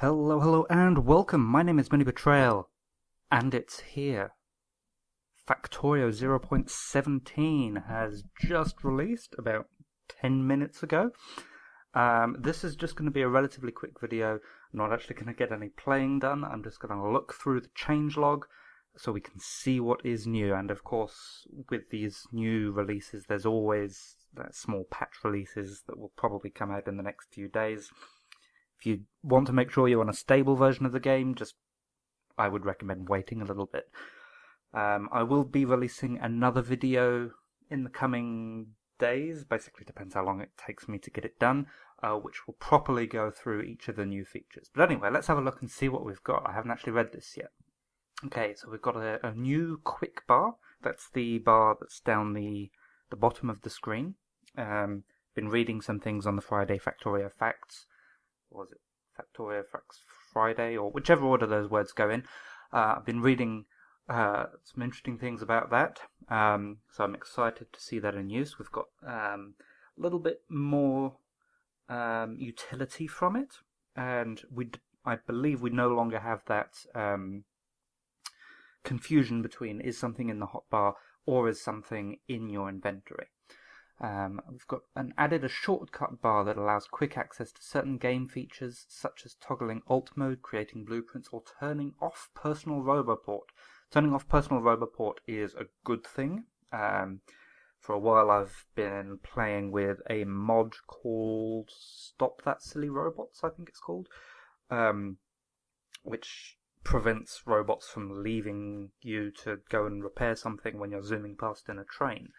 Hello, and welcome. My name is MiniBetrayal, and it's here. Factorio 0.17 has just released about 10 minutes ago. This is just going to be a relatively quick video. I'm not actually going to get any playing done. I'm just going to look through the changelog so we can see what is new. And of course, with these new releases, there's always small patch releases that will probably come out in the next few days. If you want to make sure you're on a stable version of the game, I would recommend waiting a little bit. I will be releasing another video in the coming days. Basically depends how long it takes me to get it done, which will properly go through each of the new features. But anyway, let's have a look and see what we've got. I haven't actually read this yet. Okay, so we've got a new quick bar. That's the bar that's down the bottom of the screen. Been reading some things on the Friday Factorio Facts. Was it Factorio Facts Friday, or whichever order those words go in. I've been reading some interesting things about that, so I'm excited to see that in use. We've got a little bit more utility from it, and I believe we no longer have that confusion between is something in the hotbar or is something in your inventory. We've got added a shortcut bar that allows quick access to certain game features, such as toggling alt mode, creating blueprints, or turning off personal roboport. Turning off personal roboport is a good thing. For a while I've been playing with a mod called Stop That Silly Robots, I think it's called, which prevents robots from leaving you to go and repair something when you're zooming past in a train.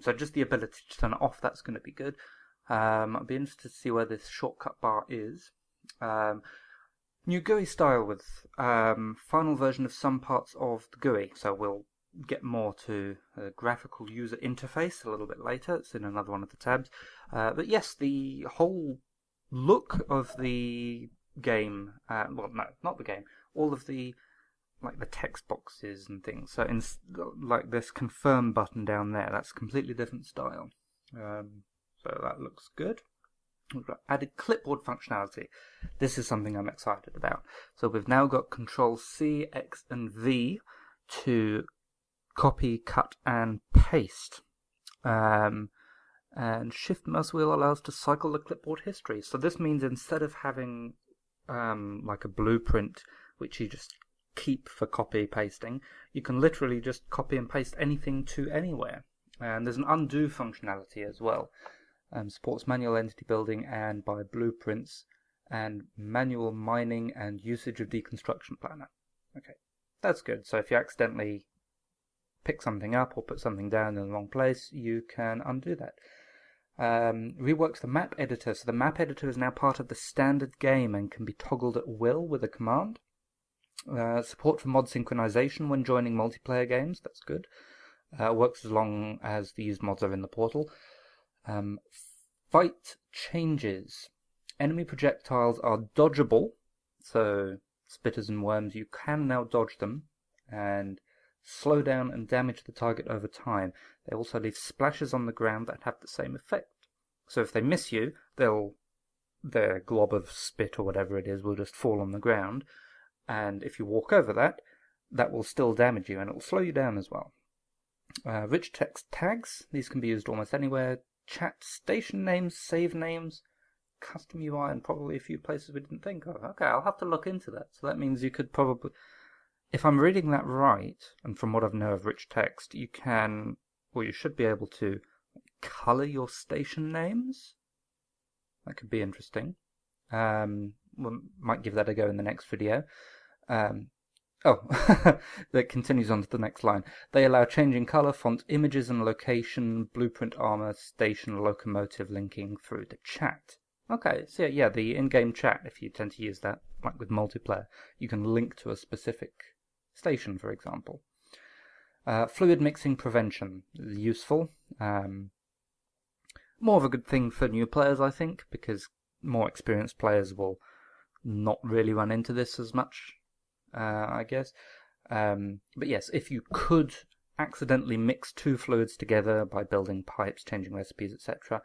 So just the ability to turn it off, that's going to be good. I'll be interested to see where this shortcut bar is. New GUI style with final version of some parts of the GUI. So we'll get more to the graphical user interface a little bit later. It's in another one of the tabs. But yes, the whole look of the game, well, no, not the game, all of the text boxes and things. So like this confirm button down there, that's a completely different style. So that looks good. We've got added clipboard functionality. This is something I'm excited about. So we've now got Control C, X and V to copy, cut and paste. And Shift mouse wheel allows to cycle the clipboard history. So this means instead of having like a blueprint which you just keep for copy pasting, you can literally just copy and paste anything to anywhere. And there's an undo functionality as well. Supports manual entity building and by blueprints and manual mining and usage of deconstruction planner. Okay, that's good. So if you accidentally pick something up or put something down in the wrong place, you can undo that. Reworks the map editor. So the map editor is now part of the standard game and can be toggled at will with a command. Support for mod synchronization when joining multiplayer games, that's good. Works as long as these mods are in the portal. Fight changes. Enemy projectiles are dodgeable, so spitters and worms, you can now dodge them and slow down and damage the target over time. They also leave splashes on the ground that have the same effect. So if they miss you, their glob of spit or whatever it is will just fall on the ground. And if you walk over that, that will still damage you and it will slow you down as well. Rich text tags, these can be used almost anywhere. Chat station names, save names, custom UI, and probably a few places we didn't think of. Okay, I'll have to look into that. So that means you could probably, if I'm reading that right, and from what I know of rich text, you can, or you should be able to color your station names. That could be interesting. We might give that a go in the next video. That continues on to the next line. They allow changing color, font, images and location, blueprint, armor, station, locomotive linking through the chat. Okay, so yeah, the in-game chat, if you tend to use that, like with multiplayer, you can link to a specific station, for example. Fluid mixing prevention is useful. More of a good thing for new players, I think, because more experienced players will not really run into this as much, I guess. But yes, if you could accidentally mix two fluids together by building pipes, changing recipes, etc.,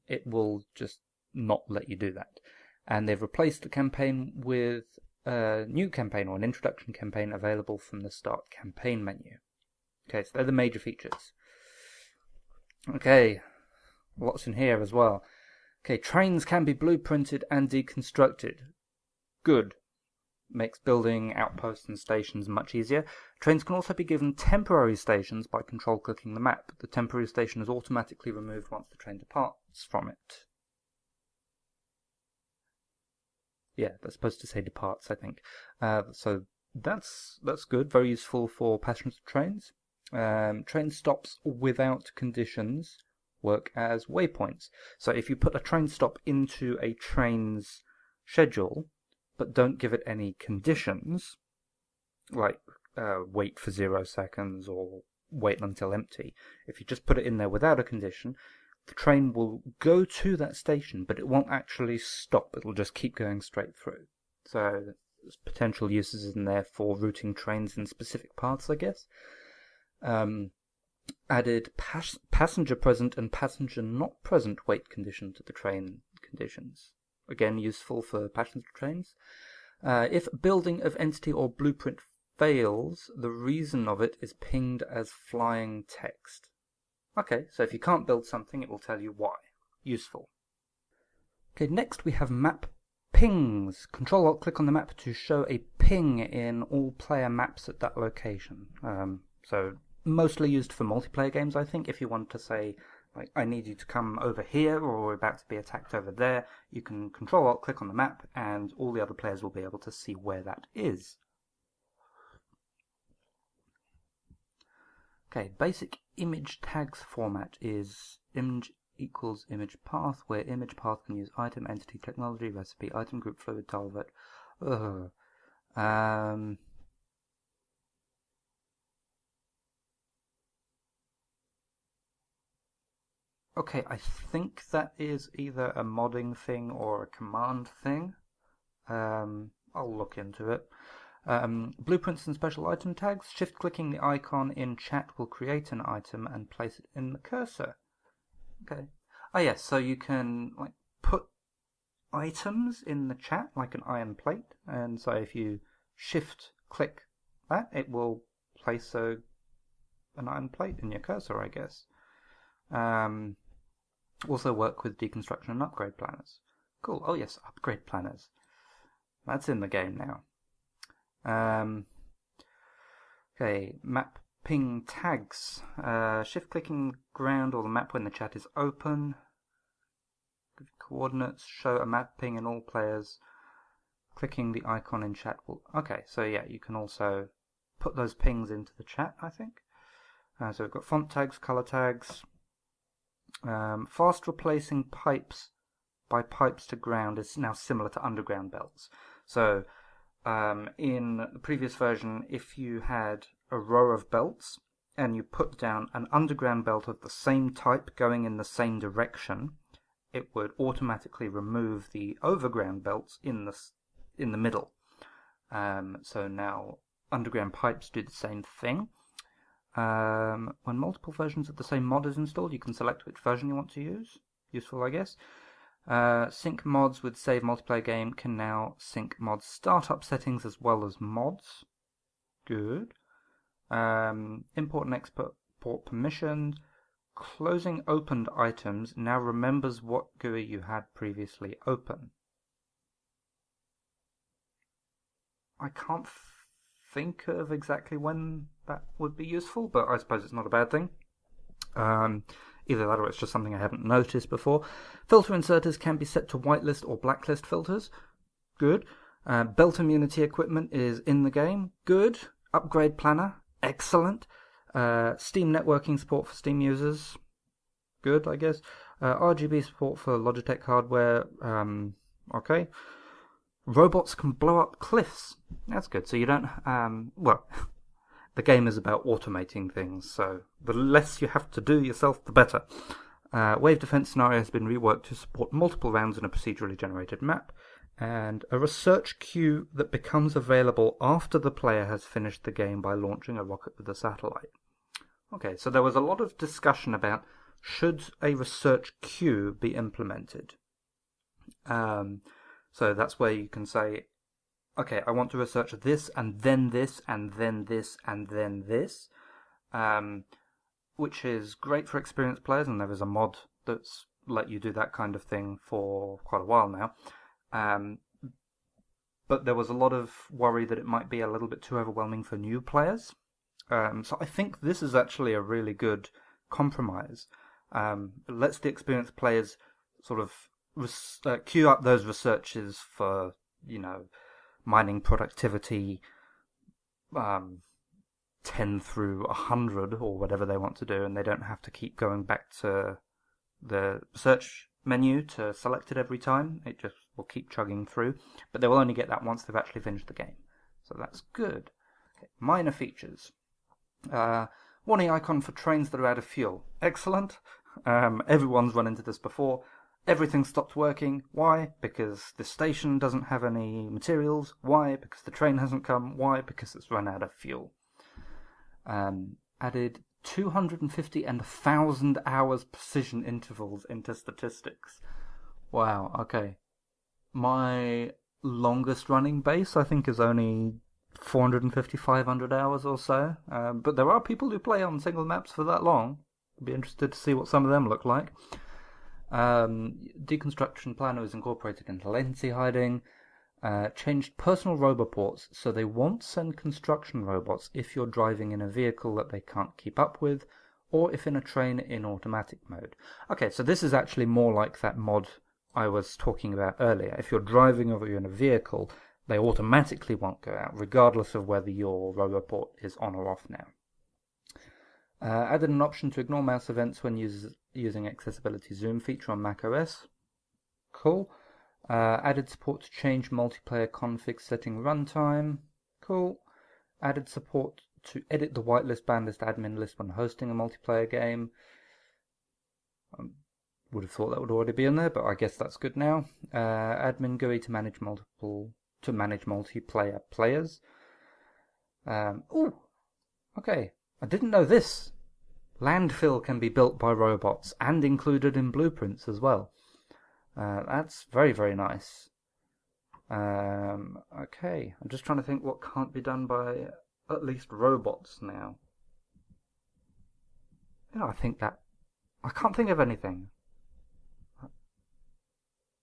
it will just not let you do that. And they've replaced the campaign with a new campaign, or an introduction campaign, available from the Start Campaign menu. Okay, so they're the major features. Okay, lots in here as well. Okay, trains can be blueprinted and deconstructed. Good. Makes building outposts and stations much easier. Trains can also be given temporary stations by control-clicking the map. The temporary station is automatically removed once the train departs from it. Yeah, that's supposed to say departs, I think. So that's good. Very useful for passengers of trains. Train stops without conditions work as waypoints. So if you put a train stop into a train's schedule, but don't give it any conditions, like wait for 0 seconds or wait until empty, if you just put it in there without a condition, the train will go to that station, but it won't actually stop. It'll just keep going straight through. So there's potential uses in there for routing trains in specific paths, I guess. Added passenger present and passenger not present wait condition to the train conditions. Again, useful for passenger trains. If building of entity or blueprint fails, the reason of it is pinged as flying text. Okay, so if you can't build something, it will tell you why. Useful. Okay, next we have map pings. Control-Alt-click on the map to show a ping in all player maps at that location. So mostly used for multiplayer games, I think. If you want to say, like, I need you to come over here, or we're about to be attacked over there, you can Control-Alt-click on the map, and all the other players will be able to see where that is. Okay, basic image tags format is image equals image path, where image path can use item, entity, technology, recipe, item group, fluid, tilevert. Okay, I think that is either a modding thing or a command thing. I'll look into it. Blueprints and special item tags. Shift-clicking the icon in chat will create an item and place it in the cursor. Okay. Oh yes, so you can put items in the chat, like an iron plate, and so if you shift-click that, it will place an iron plate in your cursor, I guess. Also work with deconstruction and upgrade planners. Cool. Oh yes, upgrade planners. That's in the game now. Okay, map ping tags. Shift-clicking ground or the map when the chat is open. Coordinates. Show a map ping in all players. Clicking the icon in chat will... Okay, so yeah, you can also put those pings into the chat, I think. So we've got font tags, color tags. Fast replacing pipes by pipes to ground is now similar to underground belts. So in the previous version, if you had a row of belts and you put down an underground belt of the same type going in the same direction, it would automatically remove the overground belts in the middle. So now underground pipes do the same thing. When multiple versions of the same mod is installed, you can select which version you want to use. Useful, I guess. Sync mods with save multiplayer game can now sync mod startup settings as well as mods. Good. Import and export permission. Closing opened items now remembers what GUI you had previously open. I can't think of exactly when that would be useful, but I suppose it's not a bad thing. Either that or it's just something I haven't noticed before. Filter inserters can be set to whitelist or blacklist filters. Good. Belt immunity equipment is in the game. Good. Upgrade planner. Excellent. Steam networking support for Steam users. Good, I guess. RGB support for Logitech hardware. Okay. Robots can blow up cliffs. That's good. So you don't... well... The game is about automating things, so the less you have to do yourself, the better. Wave defense scenario has been reworked to support multiple rounds in a procedurally generated map, and a research queue that becomes available after the player has finished the game by launching a rocket with a satellite. Okay, so there was a lot of discussion about should a research queue be implemented. So So that's where you can say, okay, I want to research this, and then this, and then this, and then this, which is great for experienced players, and there is a mod that's let you do that kind of thing for quite a while now. But there was a lot of worry that it might be a little bit too overwhelming for new players. So I think this is actually a really good compromise. It lets the experienced players sort of queue up those researches for, mining productivity 10 through 100 or whatever they want to do, and they don't have to keep going back to the search menu to select it every time. It just will keep chugging through, but they will only get that once they've actually finished the game. So that's good. Okay, minor features. Warning icon for trains that are out of fuel. Excellent. Everyone's run into this before. Everything stopped working. Why? Because the station doesn't have any materials. Why? Because the train hasn't come. Why? Because it's run out of fuel. Added 250 and 1,000 hours precision intervals into statistics. Wow, okay. My longest running base, I think, is only 450, 500 hours or so. But there are people who play on single maps for that long. I'd be interested to see what some of them look like. Deconstruction planner is incorporated into latency hiding. Changed personal roboports so they won't send construction robots if you're driving in a vehicle that they can't keep up with, or if in a train in automatic mode. Okay, so this is actually more like that mod I was talking about earlier. If you're driving or you're in a vehicle, they automatically won't go out, regardless of whether your roboport is on or off now. Added an option to ignore mouse events when using accessibility zoom feature on macOS. Cool. Added support to change multiplayer config setting runtime. Cool. Added support to edit the whitelist banlist admin list when hosting a multiplayer game. Would have thought that would already be in there, but I guess that's good now. Admin GUI to manage multiplayer players. Okay. I didn't know this. Landfill can be built by robots and included in blueprints as well. That's very, very nice. Okay, I'm just trying to think what can't be done by at least robots now. I can't think of anything.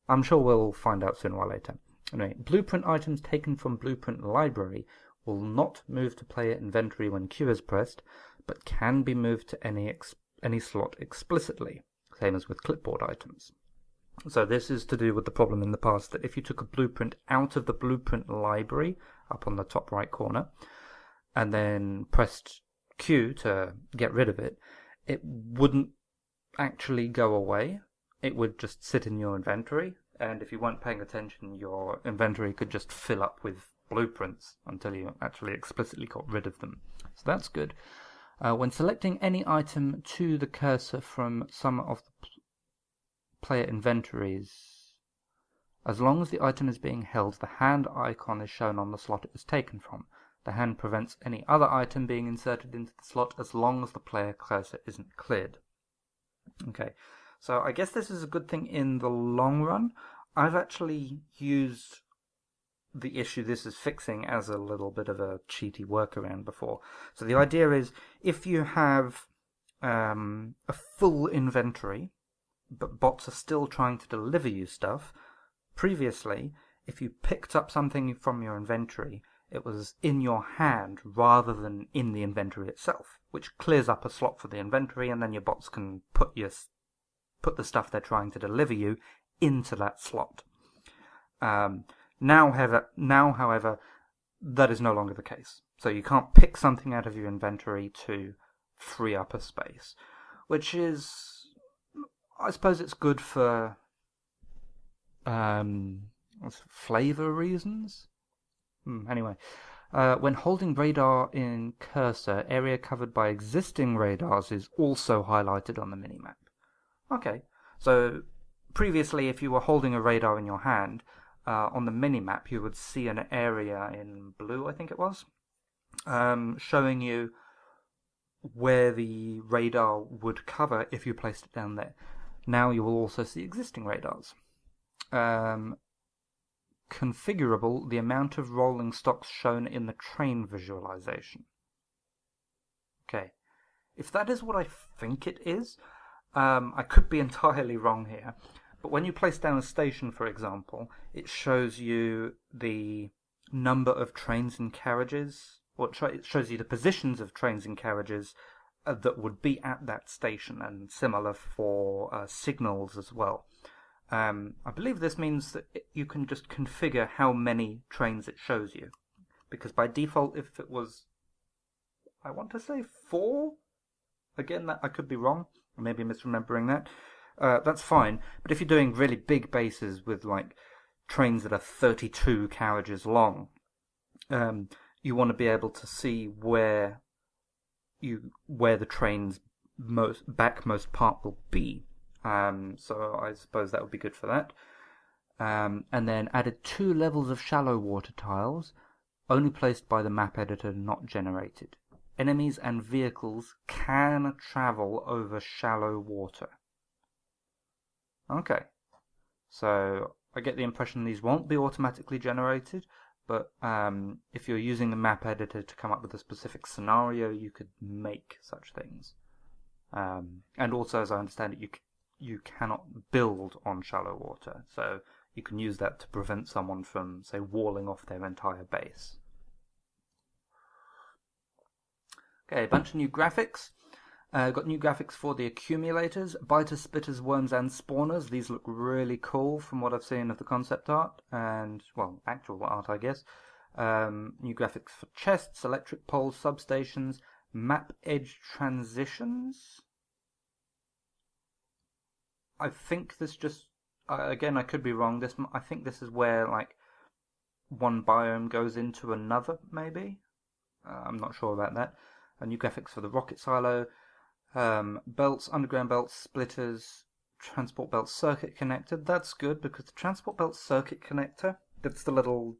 I'm sure we'll find out sooner or later. Anyway, blueprint items taken from blueprint library will not move to player inventory when Q is pressed, but can be moved to any slot explicitly, same as with clipboard items. So this is to do with the problem in the past that if you took a blueprint out of the blueprint library, up on the top right corner, and then pressed Q to get rid of it, it wouldn't actually go away. It would just sit in your inventory, and if you weren't paying attention, your inventory could just fill up with blueprints until you actually explicitly got rid of them. So that's good. When selecting any item to the cursor from some of the player inventories, as long as the item is being held, the hand icon is shown on the slot it was taken from. The hand prevents any other item being inserted into the slot as long as the player cursor isn't cleared. Okay, so I guess this is a good thing in the long run. I've actually used the issue this is fixing as a little bit of a cheaty workaround before. So the idea is, if you have a full inventory, but bots are still trying to deliver you stuff, previously, if you picked up something from your inventory, it was in your hand rather than in the inventory itself, which clears up a slot for the inventory, and then your bots can put the stuff they're trying to deliver you into that slot. Now, however, that is no longer the case. So you can't pick something out of your inventory to free up a space, which is, I suppose it's good for flavor reasons. Anyway, when holding radar in cursor, area covered by existing radars is also highlighted on the minimap. Okay, so previously if you were holding a radar in your hand, on the minimap you would see an area in blue, I think it was, showing you where the radar would cover if you placed it down there. Now you will also see existing radars. configurable the amount of rolling stocks shown in the train visualization. Okay, if that is what I think it is, I could be entirely wrong here, but when you place down a station, for example, it shows you the number of trains and carriages, or it shows you the positions of trains and carriages that would be at that station, and similar for signals as well. I believe this means that you can just configure how many trains it shows you, because by default, if it was, I want to say 4, again, that I could be wrong, or maybe misremembering that, that's fine. But if you're doing really big bases with like trains that are 32 carriages long, you want to be able to see where the train's backmost part will be. So I suppose that would be good for that. And then added 2 levels of shallow water tiles, only placed by the map editor, not generated. Enemies and vehicles can travel over shallow water. Okay, so I get the impression these won't be automatically generated, but if you're using the map editor to come up with a specific scenario, you could make such things. And also, as I understand it, you cannot build on shallow water, so you can use that to prevent someone from, say, walling off their entire base. Okay, a bunch of new graphics. Got new graphics for the accumulators, biters, spitters, worms, and spawners. These look really cool from what I've seen of the concept art, and, well, actual art, I guess. New graphics for chests, electric poles, substations, map edge transitions. I think this just, again, I could be wrong. I think this is where, like, one biome goes into another, maybe? I'm not sure about that. New graphics for the rocket silo, belts, underground belts, splitters, transport belt circuit connector. That's good, because the transport belt circuit connector, that's the little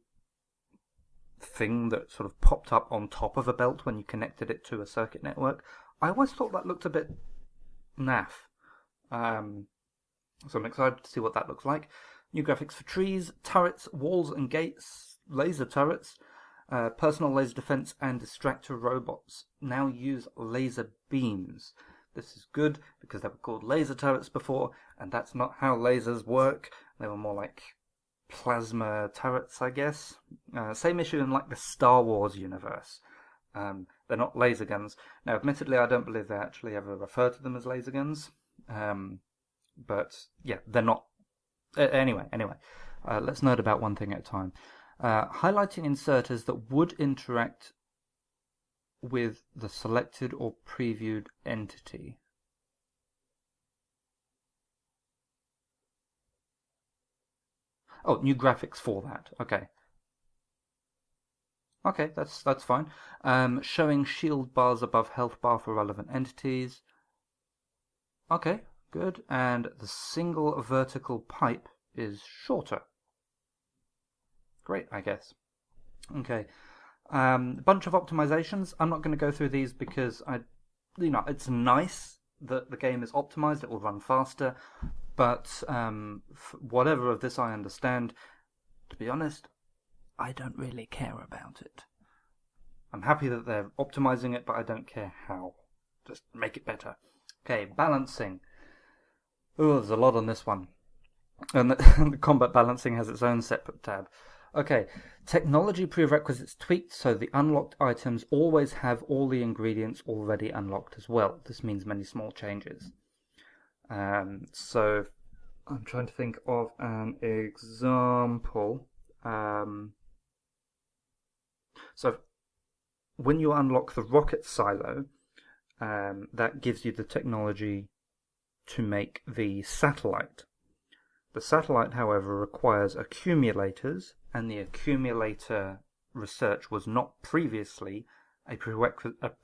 thing that sort of popped up on top of a belt when you connected it to a circuit network. I always thought that looked a bit naff. So I'm excited to see what that looks like. New graphics for trees, turrets, walls and gates, laser turrets, personal laser defense, and distractor robots now use laser beams. This is good because they were called laser turrets before, and that's not how lasers work. They were more like plasma turrets, I guess. Same issue in like the Star Wars universe. They're not laser guns. Now, admittedly, I don't believe they actually ever refer to them as laser guns. But yeah, they're not. Anyway, let's nerd about one thing at a time. Highlighting inserters that would interact with the selected or previewed entity. Oh, new graphics for that. Okay. Okay, that's fine. Showing shield bars above health bar for relevant entities. Okay, good. And the single vertical pipe is shorter. Great, I guess. Okay. A bunch of optimizations. I'm not going to go through these because it's nice that the game is optimized. It will run faster. But whatever of this I understand, to be honest, I don't really care about it. I'm happy that they're optimizing it, but I don't care how. Just make it better. Okay, balancing. Oh, there's a lot on this one. And the combat balancing has its own separate tab. Okay, technology prerequisites tweaked so the unlocked items always have all the ingredients already unlocked as well. This means many small changes. So I'm trying to think of an example. So when you unlock the rocket silo, that gives you the technology to make the satellite. The satellite, however, requires accumulators, and the accumulator research was not previously a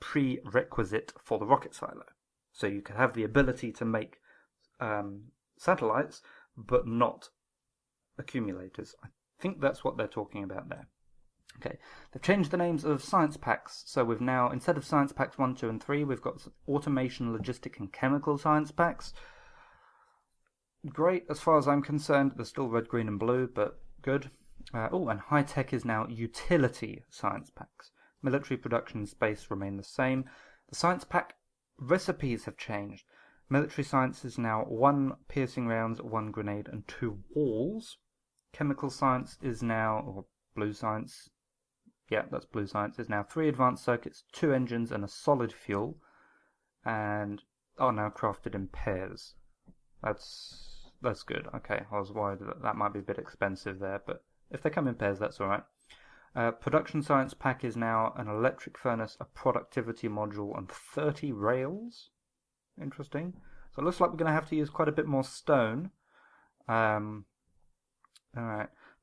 prerequisite for the rocket silo. So you could have the ability to make satellites, but not accumulators. I think that's what they're talking about there. Okay, they've changed the names of science packs, so we've now, instead of science packs 1, 2, and 3, we've got automation, logistic, and chemical science packs. Great, as far as I'm concerned. They're still red, green, and blue, but good. And high-tech is now utility science packs. Military production and space remain the same. The science pack recipes have changed. Military science is now 1 piercing rounds, 1 grenade, and 2 walls. Chemical science is now, or blue science, yeah, that's blue science, is now 3 advanced circuits, 2 engines, and a solid fuel, and are now crafted in pairs. That's good. Okay, I was worried that might be a bit expensive there, but if they come in pairs, that's alright. Production science pack is now an electric furnace, a productivity module, and 30 rails. Interesting. So it looks like we're going to have to use quite a bit more stone. Alright.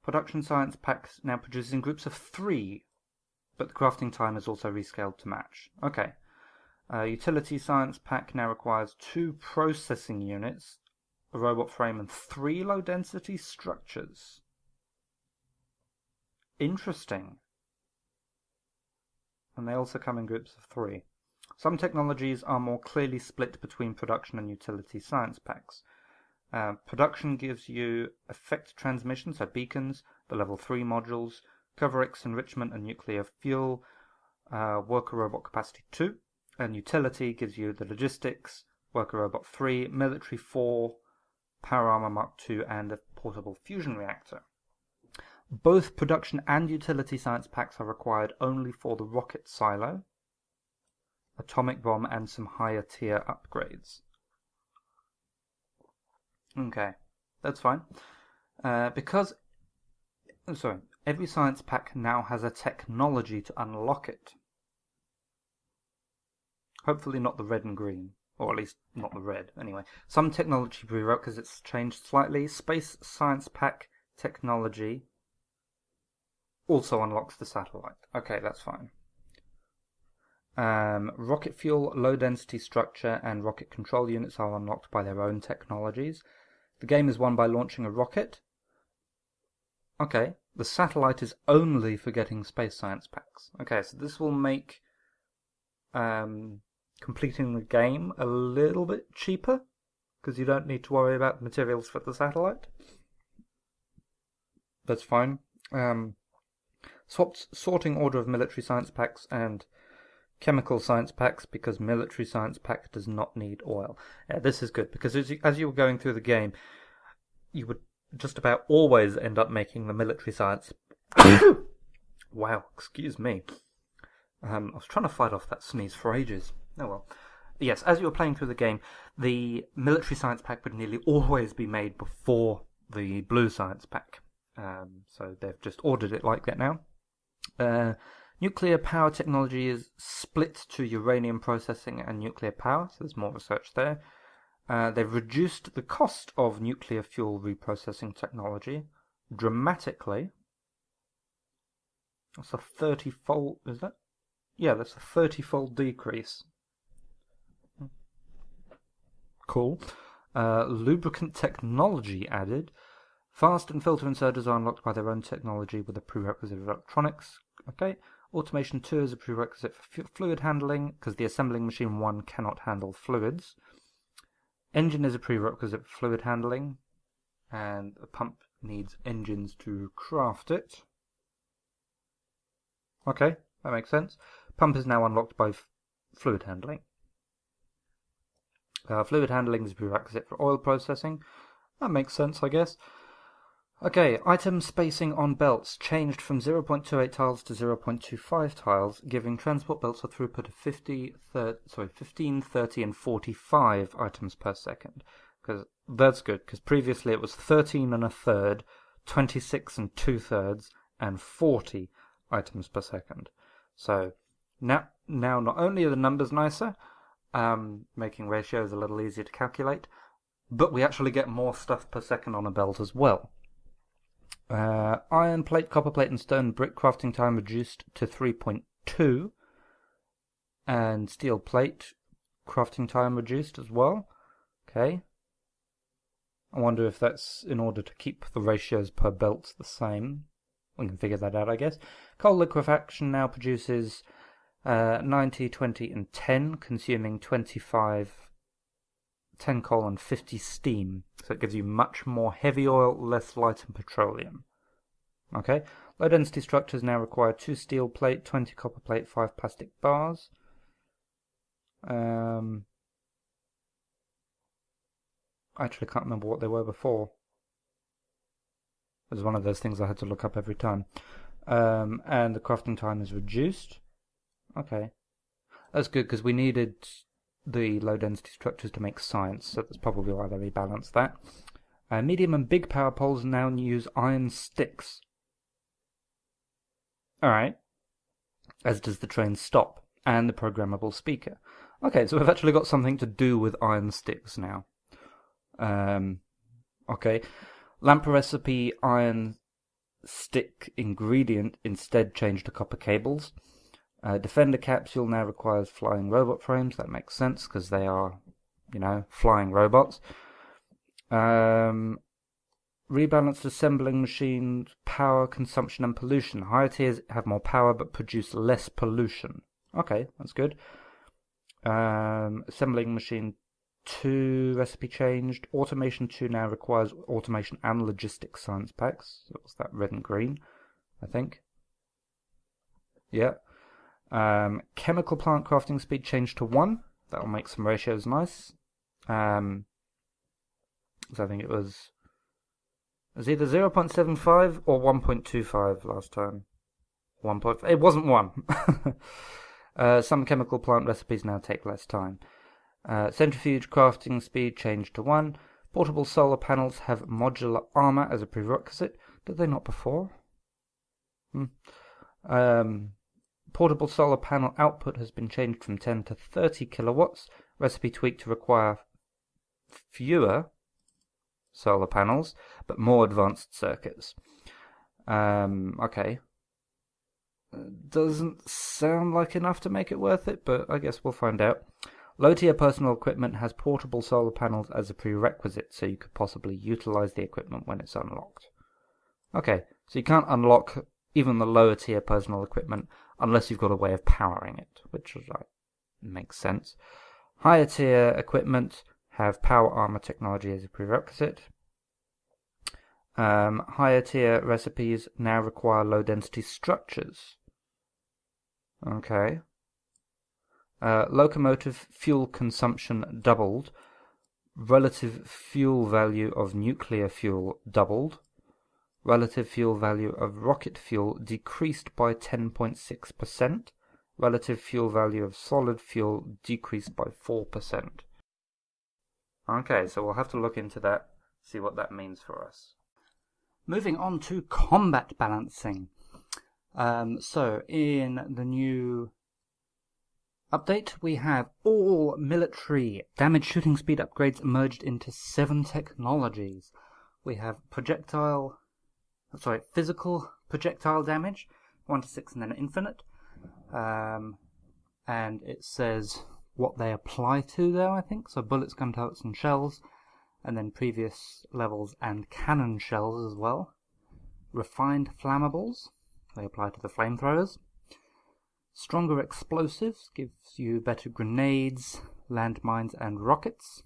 Production science packs now produces in groups of 3, but the crafting time is also rescaled to match. Okay. Utility science pack now requires 2 processing units, a robot frame, and 3 low-density structures. Interesting. And they also come in groups of 3. Some technologies are more clearly split between production and utility science packs. Production gives you effect transmission, so beacons, the level 3 modules, cover X enrichment and nuclear fuel, worker robot capacity 2, and utility gives you the logistics, worker robot 3, military 4, power armor Mark 2, and a portable fusion reactor. Both production and utility science packs are required only for the rocket silo, atomic bomb, and some higher tier upgrades. Okay, that's fine. Because every science pack now has a technology to unlock it. Hopefully not the red and green, or at least not the red. Anyway, some technology prerequisites changed slightly. Space science pack technology also unlocks the satellite. Okay, that's fine. Rocket fuel, low density structure, and rocket control units are unlocked by their own technologies. The game is won by launching a rocket. Okay, the satellite is only for getting space science packs. Okay, so this will make completing the game a little bit cheaper, because you don't need to worry about the materials for the satellite. That's fine. Swapped sorting order of military science packs and chemical science packs, because military science pack does not need oil. Yeah, this is good, because as you were going through the game, you would just about always end up making the military science... Wow, excuse me. I was trying to fight off that sneeze for ages. Oh well. Yes, as you were playing through the game, the military science pack would nearly always be made before the blue science pack. So they've just ordered it like that now. Nuclear power technology is split to uranium processing and nuclear power, so there's more research there. They've reduced the cost of nuclear fuel reprocessing technology dramatically. That's a 30-fold, is that? Yeah, that's a 30-fold decrease. Cool. Lubricant technology added. Fast and filter inserters are unlocked by their own technology with a prerequisite of electronics. Okay. Automation 2 is a prerequisite for fluid handling, because the assembling machine 1 cannot handle fluids. Engine is a prerequisite for fluid handling, and a pump needs engines to craft it. Okay, that makes sense. Pump is now unlocked by fluid handling. Fluid handling is a prerequisite for oil processing. That makes sense, I guess. Okay, item spacing on belts changed from 0.28 tiles to 0.25 tiles, giving transport belts a throughput of 15, 30, and 45 items per second. Because that's good, because previously it was 13 1/3, 26 2/3, and 40 items per second. So now not only are the numbers nicer, making ratios a little easier to calculate, but we actually get more stuff per second on a belt as well. Iron plate, copper plate, and stone brick crafting time reduced to 3.2, and steel plate crafting time reduced as well. Okay. I wonder if that's in order to keep the ratios per belt the same. We can figure that out, I guess. Coal liquefaction now produces 90, 20, and 10, consuming 25, 10 coal and 50 steam. So it gives you much more heavy oil, less light and petroleum. Okay, low density structures now require 2 steel plate, 20 copper plate, 5 plastic bars. I actually can't remember what they were before. It was one of those things I had to look up every time. And the crafting time is reduced. Okay, that's good because we needed the low density structures to make science, so that's probably why they rebalanced that. Medium and big power poles now use iron sticks. Alright, as does the train stop and the programmable speaker. Okay, so we've actually got something to do with iron sticks now. Okay, lamp recipe iron stick ingredient instead changed to copper cables. Defender capsule now requires flying robot frames. That makes sense because they are, flying robots. Rebalanced assembling machine power consumption and pollution. Higher tiers have more power but produce less pollution. Okay, that's good. Assembling machine 2 recipe changed. Automation 2 now requires automation and logistics science packs. So what's that, red and green, I think? Yeah. Chemical plant crafting speed changed to 1. That'll make some ratios nice. So I think it was either 0.75 or 1.25 last time. It wasn't 1. Some chemical plant recipes now take less time. Centrifuge crafting speed changed to 1. Portable solar panels have modular armor as a prerequisite. Did they not before? Portable solar panel output has been changed from 10 to 30 kilowatts. Recipe tweaked to require fewer solar panels, but more advanced circuits. Okay. Doesn't sound like enough to make it worth it, but I guess we'll find out. Low-tier personal equipment has portable solar panels as a prerequisite, so you could possibly utilize the equipment when it's unlocked. Okay, so you can't unlock even the lower-tier personal equipment unless you've got a way of powering it, which makes sense. Higher-tier equipment have power armor technology as a prerequisite. Higher-tier recipes now require low-density structures. Okay. Locomotive fuel consumption doubled. Relative fuel value of nuclear fuel doubled. Relative fuel value of rocket fuel decreased by 10.6%. Relative fuel value of solid fuel decreased by 4%. Okay, so we'll have to look into that, see what that means for us. Moving on to combat balancing. So in the new update, we have all military damage shooting speed upgrades merged into 7 technologies. We have physical projectile damage, 1 to 6 and then infinite. And it says what they apply to there, I think. So bullets, gun turrets and shells, and then previous levels and cannon shells as well. Refined flammables, they apply to the flamethrowers. Stronger explosives gives you better grenades, landmines and rockets.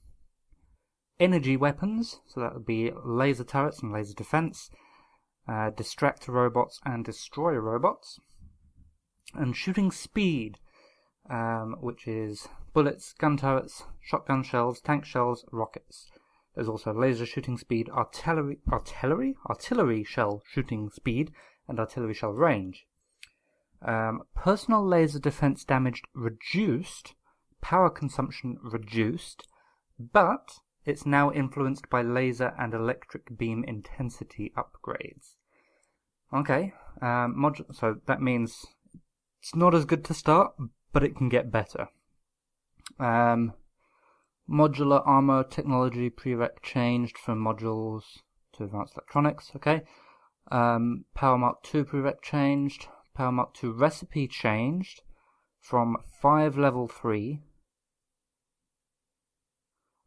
Energy weapons, so that would be laser turrets and laser defense, distract robots and destroy robots. And shooting speed, which is bullets, gun turrets, shotgun shells, tank shells, rockets. There's also laser shooting speed, artillery shell shooting speed, and artillery shell range. Personal laser defense damage reduced, power consumption reduced, but it's now influenced by laser and electric beam intensity upgrades. Okay, so that means it's not as good to start, but it can get better. Modular armor technology prereq changed from modules to advanced electronics. Okay. Power Mark 2 prereq changed. Power Mark 2 recipe changed from 5 level 3.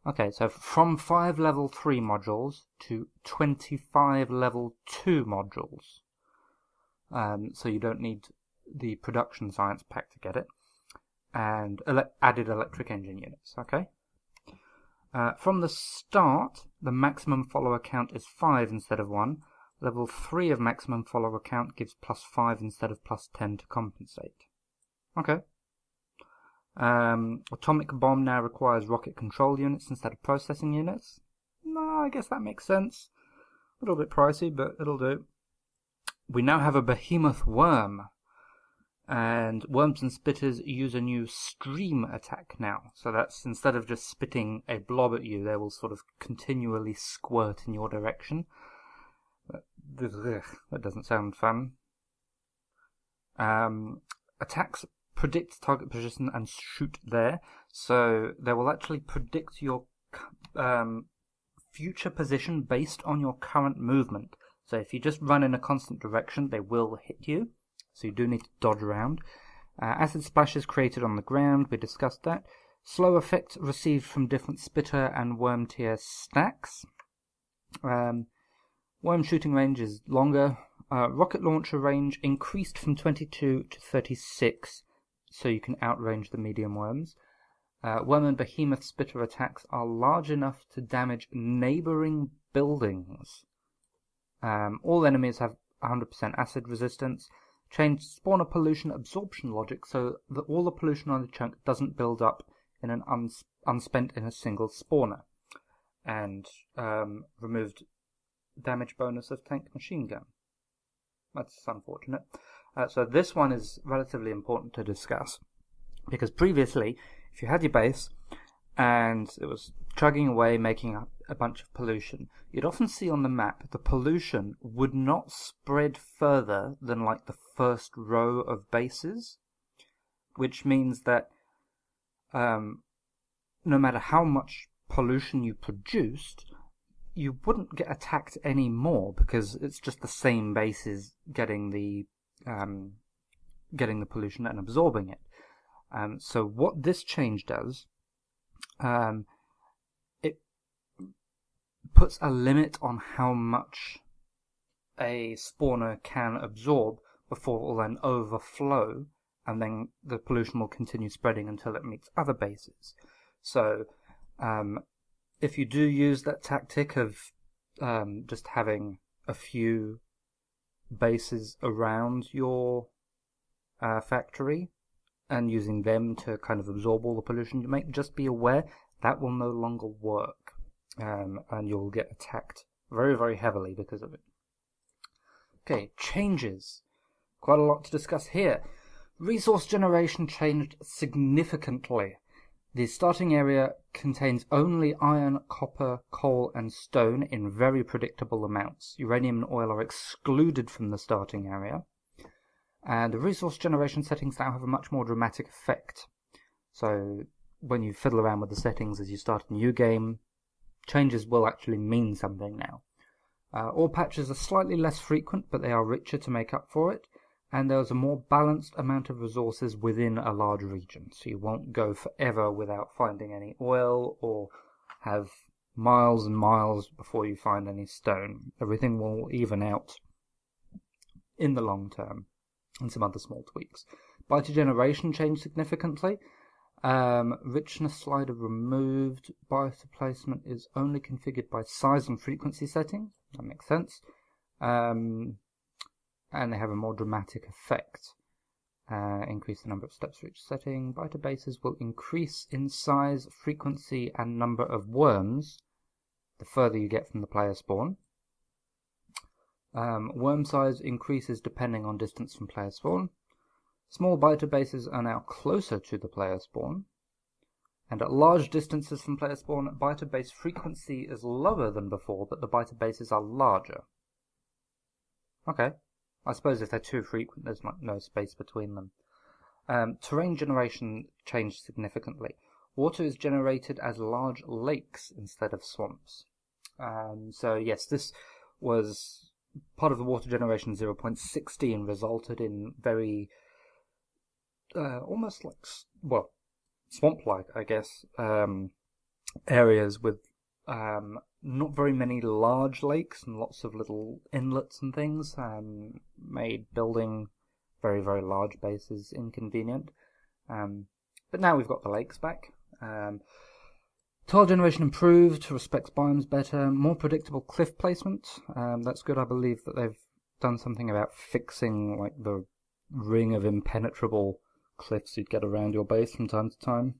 Okay, so from 5 level 3 modules to 25 level 2 modules. So you don't need the production science pack to get it. And added electric engine units. Okay. From the start, the maximum follower count is 5 instead of 1. Level 3 of maximum follower count gives +5 instead of +10 to compensate. Okay. Atomic bomb now requires rocket control units instead of processing units. No, I guess that makes sense. A little bit pricey, but it'll do. We now have a behemoth worm. And worms and spitters use a new stream attack now. So that's, instead of just spitting a blob at you, they will sort of continually squirt in your direction. That doesn't sound fun. Attacks predict target position and shoot there. So they will actually predict your future position based on your current movement. So if you just run in a constant direction, they will hit you. So you do need to dodge around. Acid splashes created on the ground, we discussed that. Slow effect received from different spitter and worm tier stacks. Worm shooting range is longer. Rocket launcher range increased from 22 to 36, so you can outrange the medium worms. Worm and behemoth spitter attacks are large enough to damage neighbouring buildings. All enemies have 100% acid resistance. Change spawner pollution absorption logic so that all the pollution on the chunk doesn't build up in an unspent in a single spawner. And removed damage bonus of tank machine gun. That's unfortunate. So this one is relatively important to discuss, because previously, if you had your base and it was chugging away, making up a bunch of pollution, you'd often see on the map the pollution would not spread further than like the first row of bases, which means that no matter how much pollution you produced, you wouldn't get attacked anymore, because it's just the same bases getting the pollution and absorbing it. So what this change does, it puts a limit on how much a spawner can absorb before it will then overflow, and then the pollution will continue spreading until it meets other bases. So if you do use that tactic of just having a few bases around your factory and using them to kind of absorb all the pollution you make, just be aware that will no longer work, and you'll get attacked very, very heavily because of it. Okay, changes. Quite a lot to discuss here. Resource generation changed significantly. The starting area contains only iron, copper, coal and stone in very predictable amounts. Uranium and oil are excluded from the starting area. And the resource generation settings now have a much more dramatic effect. So when you fiddle around with the settings as you start a new game, changes will actually mean something now. Ore patches are slightly less frequent, but they are richer to make up for it. And there's a more balanced amount of resources within a large region. So you won't go forever without finding any oil, or have miles and miles before you find any stone. Everything will even out in the long term, and some other small tweaks. Biter generation changed significantly. Richness slider removed. Biter placement is only configured by size and frequency settings. That makes sense. And they have a more dramatic effect. Increase the number of steps for each setting. Biter bases will increase in size, frequency, and number of worms the further you get from the player spawn. Worm size increases depending on distance from player spawn. Small biter bases are now closer to the player spawn. And at large distances from player spawn, biter base frequency is lower than before, but the biter bases are larger. Okay. I suppose if they're too frequent, there's no space between them. Terrain generation changed significantly. Water is generated as large lakes instead of swamps. So yes, this was part of the water generation 0.16 resulted in very almost like, well, swamp-like, I guess, areas with not very many large lakes and lots of little inlets and things, made building very, very large bases inconvenient. But now we've got the lakes back. Tile generation improved, respects biomes better, more predictable cliff placement. That's good. I believe that they've done something about fixing like the ring of impenetrable cliffs you'd get around your base from time to time.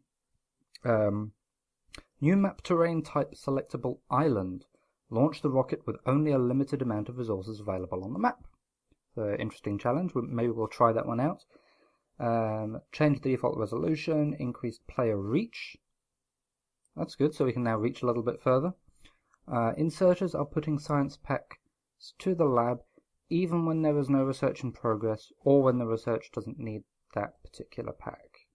New map terrain type selectable island. Launch the rocket with only a limited amount of resources available on the map. So, interesting challenge. Maybe we'll try that one out. Change the default resolution. Increased player reach. That's good, so we can now reach a little bit further. Inserters are putting science packs to the lab even when there is no research in progress or when the research doesn't need that particular pack.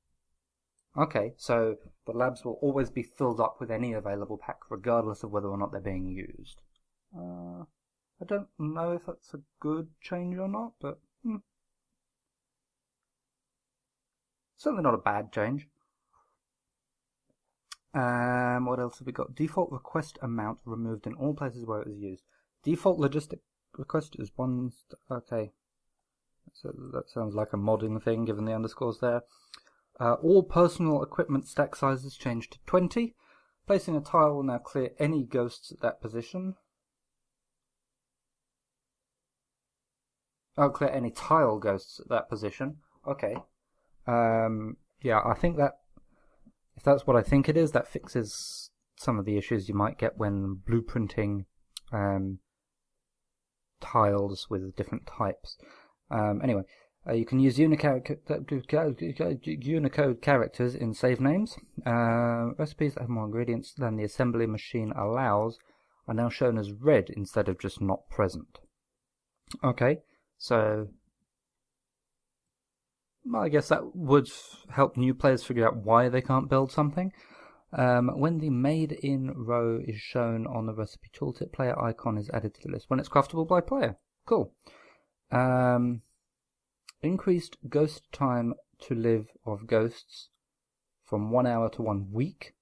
Okay, so the labs will always be filled up with any available pack regardless of whether or not they're being used. I don't know if that's a good change or not, but certainly not a bad change. What else have we got? Default request amount removed in all places where it was used. Default logistic request is one. Okay, so that sounds like a modding thing given the underscores there. All personal equipment stack sizes changed to 20. Placing a tile will now clear any ghosts at that position. Oh, clear any tile ghosts at that position. Okay. Yeah, I think that if that's what I think it is, that fixes some of the issues you might get when blueprinting tiles with different types. Anyway, you can use Unicode characters in save names. Recipes that have more ingredients than the assembly machine allows are now shown as red instead of just not present. Okay, so I guess that would help new players figure out why they can't build something. When the made in row is shown on the recipe tooltip, player icon is added to the list when it's craftable by player. Cool. Increased ghost time to live of ghosts from 1 hour to 1 week.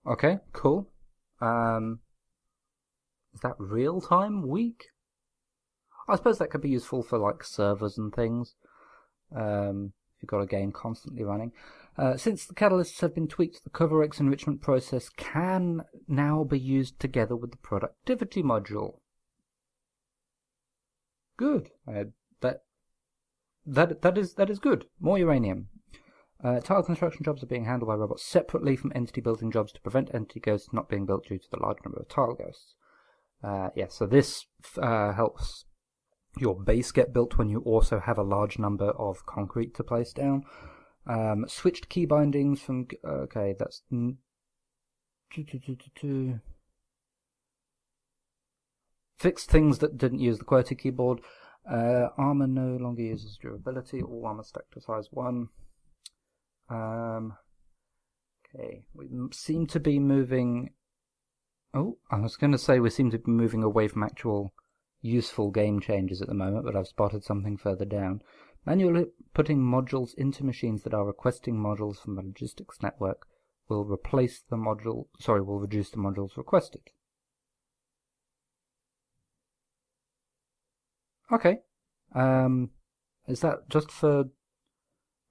Okay, cool. Is that real time week? I suppose that could be useful for like servers and things. If you've got a game constantly running. Since the catalysts have been tweaked, the CoverX enrichment process can now be used together with the productivity module. Good. That is good. More uranium. Tile construction jobs are being handled by robots separately from entity building jobs to prevent entity ghosts not being built due to the large number of tile ghosts. So this helps your base get built when you also have a large number of concrete to place down. Switched key bindings from... Okay, that's... Fixed things that didn't use the QWERTY keyboard. Armor no longer uses durability. All armor stacked to size 1. Okay, we seem to be moving... Oh, I was going to say we seem to be moving away from actual useful game changes at the moment, but I've spotted something further down. Manually putting modules into machines that are requesting modules from the logistics network will reduce the modules requested. Okay. Is that just for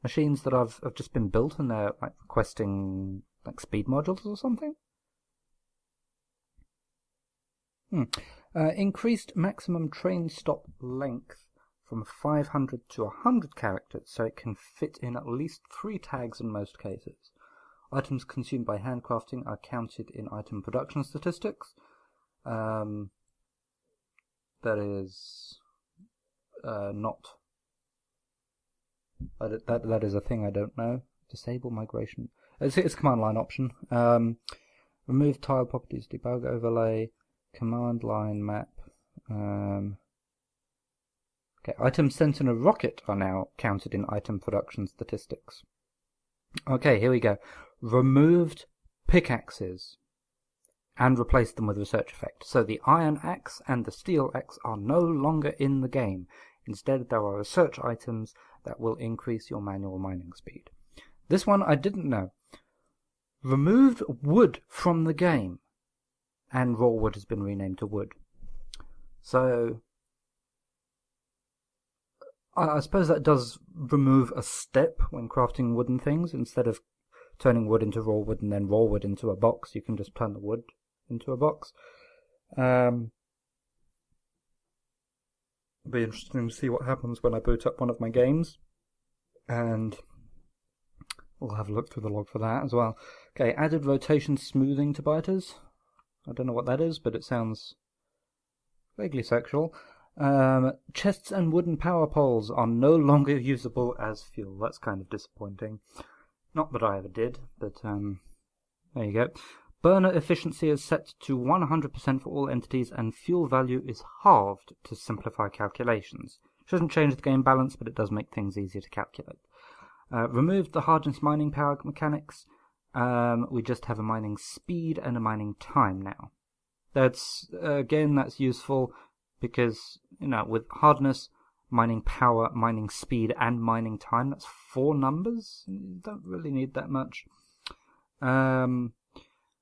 machines that have just been built and they're like requesting like speed modules or something? Increased maximum train stop length from 500 to 100 characters, so it can fit in at least 3 tags in most cases. Items consumed by handcrafting are counted in item production statistics. That is not... That is a thing I don't know. Disable migration. It's a command line option. Remove tile properties, debug overlay, command line map. Okay, items sent in a rocket are now counted in item production statistics. Okay, here we go. Removed pickaxes and replaced them with research effect. So the iron axe and the steel axe are no longer in the game. Instead, there are research items that will increase your manual mining speed. This one I didn't know. Removed wood from the game, and raw wood has been renamed to wood. So I suppose that does remove a step when crafting wooden things. Instead of turning wood into raw wood and then raw wood into a box, you can just turn the wood into a box. It'll be interesting to see what happens when I boot up one of my games, and we'll have a look through the log for that as well. Okay, added rotation smoothing to biters. I don't know what that is, but it sounds vaguely sexual. Chests and wooden power poles are no longer usable as fuel. That's kind of disappointing. Not that I ever did, but there you go. Burner efficiency is set to 100% for all entities, and fuel value is halved to simplify calculations. It doesn't change the game balance, but it does make things easier to calculate. Removed the hardness mining power mechanics. We just have a mining speed and a mining time now. That's useful because, with hardness, mining power, mining speed, and mining time, that's 4 numbers. You don't really need that much.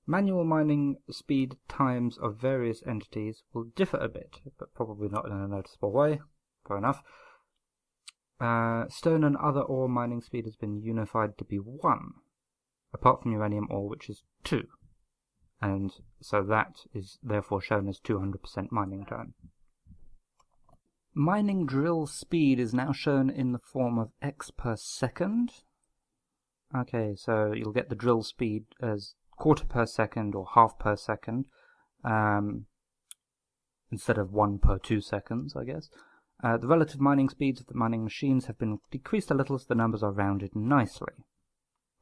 Manual mining speed times of various entities will differ a bit, but probably not in a noticeable way. Fair enough. Stone and other ore mining speed has been unified to be 1, apart from uranium ore, which is 2. And so that is therefore shown as 200% mining time. Mining drill speed is now shown in the form of X per second. Okay, so you'll get the drill speed as quarter per second or half per second, instead of 1 per 2 seconds, I guess. The relative mining speeds of the mining machines have been decreased a little, so the numbers are rounded nicely.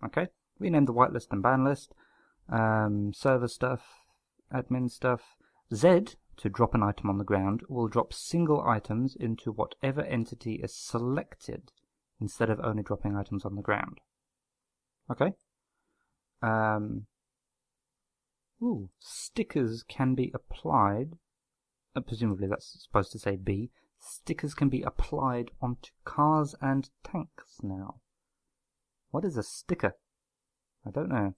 Okay, rename the whitelist and ban list. Server stuff, admin stuff. Z, to drop an item on the ground, will drop single items into whatever entity is selected, instead of only dropping items on the ground. Okay. Stickers can be applied. Presumably that's supposed to say B. Stickers can be applied onto cars and tanks now. What is a sticker? I don't know.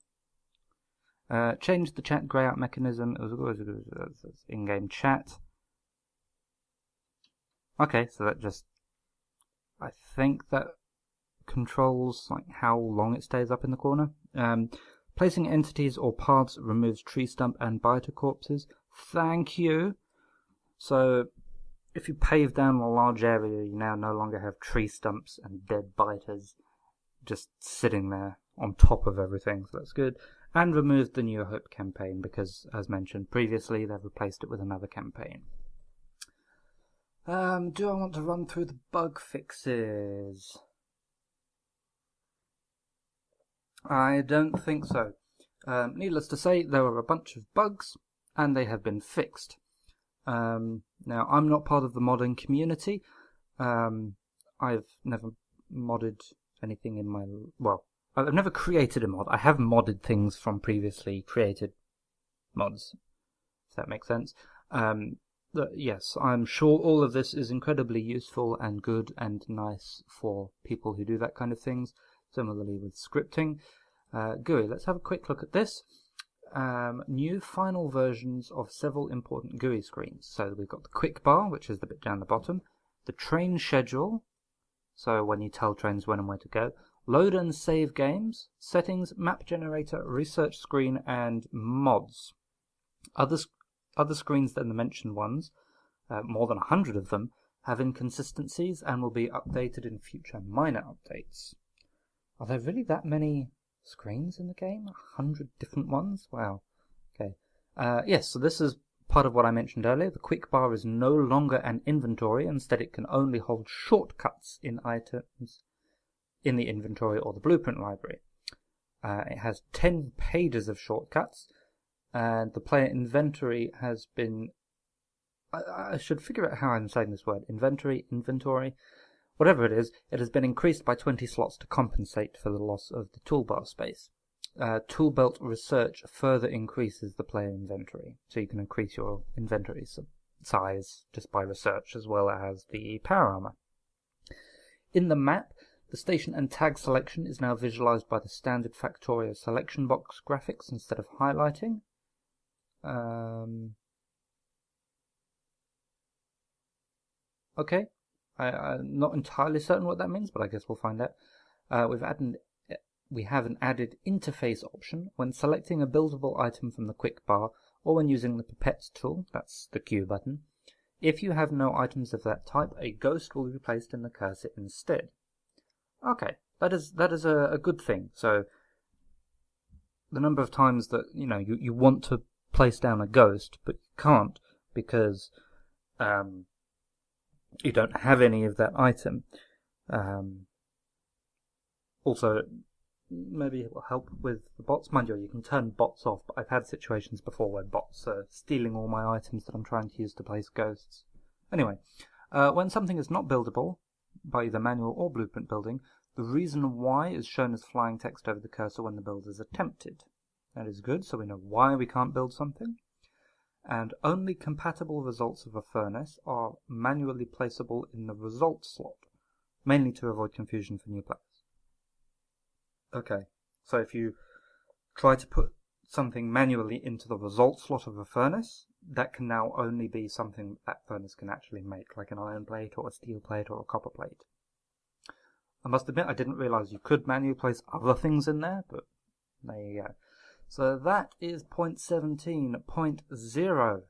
Change the chat grey out mechanism. In-game chat. Okay, so that just... I think that controls how long it stays up in the corner. Placing entities or paths removes tree stump and biter corpses. Thank you. So, if you pave down a large area, you now no longer have tree stumps and dead biters just sitting there on top of everything, so that's good. And removed the New Hope campaign because, as mentioned previously, they've replaced it with another campaign. Do I want to run through the bug fixes? I don't think so. Needless to say, there were a bunch of bugs, and they have been fixed. Now, I'm not part of the modding community. I've never modded anything in my... Well, I've never created a mod. I have modded things from previously created mods, if that makes sense. Yes, I'm sure all of this is incredibly useful and good and nice for people who do that kind of things. Similarly with scripting. GUI, let's have a quick look at this. New final versions of several important GUI screens. So we've got the quick bar, which is the bit down the bottom, the train schedule, so when you tell trains when and where to go, load and save games, settings, map generator, research screen, and mods. Other screens than the mentioned ones, more than 100 of them, have inconsistencies and will be updated in future minor updates. Are there really that many screens in the game? 100 different ones? Wow. Okay. Yes, so this is part of what I mentioned earlier. The quick bar is no longer an inventory. Instead, it can only hold shortcuts in items in the inventory or the blueprint library. It has 10 pages of shortcuts, and the player inventory has been... I should figure out how I'm saying this word. Inventory. Whatever it is, it has been increased by 20 slots to compensate for the loss of the toolbar space. Toolbelt Research further increases the player inventory, so you can increase your inventory size just by research, as well as the power armor. In the map, the station and tag selection is now visualized by the standard Factorio selection box graphics instead of highlighting. Okay. I'm not entirely certain what that means, but I guess we'll find out. We have an added interface option when selecting a buildable item from the quick bar or when using the pipette tool, that's the Q button. If you have no items of that type, a ghost will be placed in the cursor instead. Okay, that is a good thing. So the number of times that you want to place down a ghost but you can't because you don't have any of that item. Also, maybe it will help with the bots. Mind you can turn bots off, but I've had situations before where bots are stealing all my items that I'm trying to use to place ghosts. Anyway, when something is not buildable by either manual or blueprint building, the reason why is shown as flying text over the cursor when the build is attempted. That is good, so we know why we can't build something. And only compatible results of a furnace are manually placeable in the result slot, mainly to avoid confusion for new players. Okay, so if you try to put something manually into the result slot of a furnace, that can now only be something that furnace can actually make, like an iron plate or a steel plate or a copper plate. I must admit I didn't realise you could manually place other things in there, but there you go. So that is point 17.0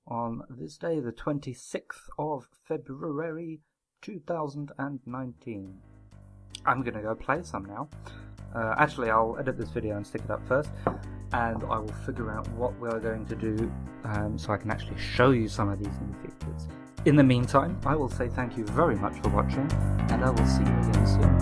on this day, the 26th of February 2019. I'm going to go play some now. Actually, I'll edit this video and stick it up first, and I will figure out what we're going to do so I can actually show you some of these new features. In the meantime, I will say thank you very much for watching, and I will see you again soon.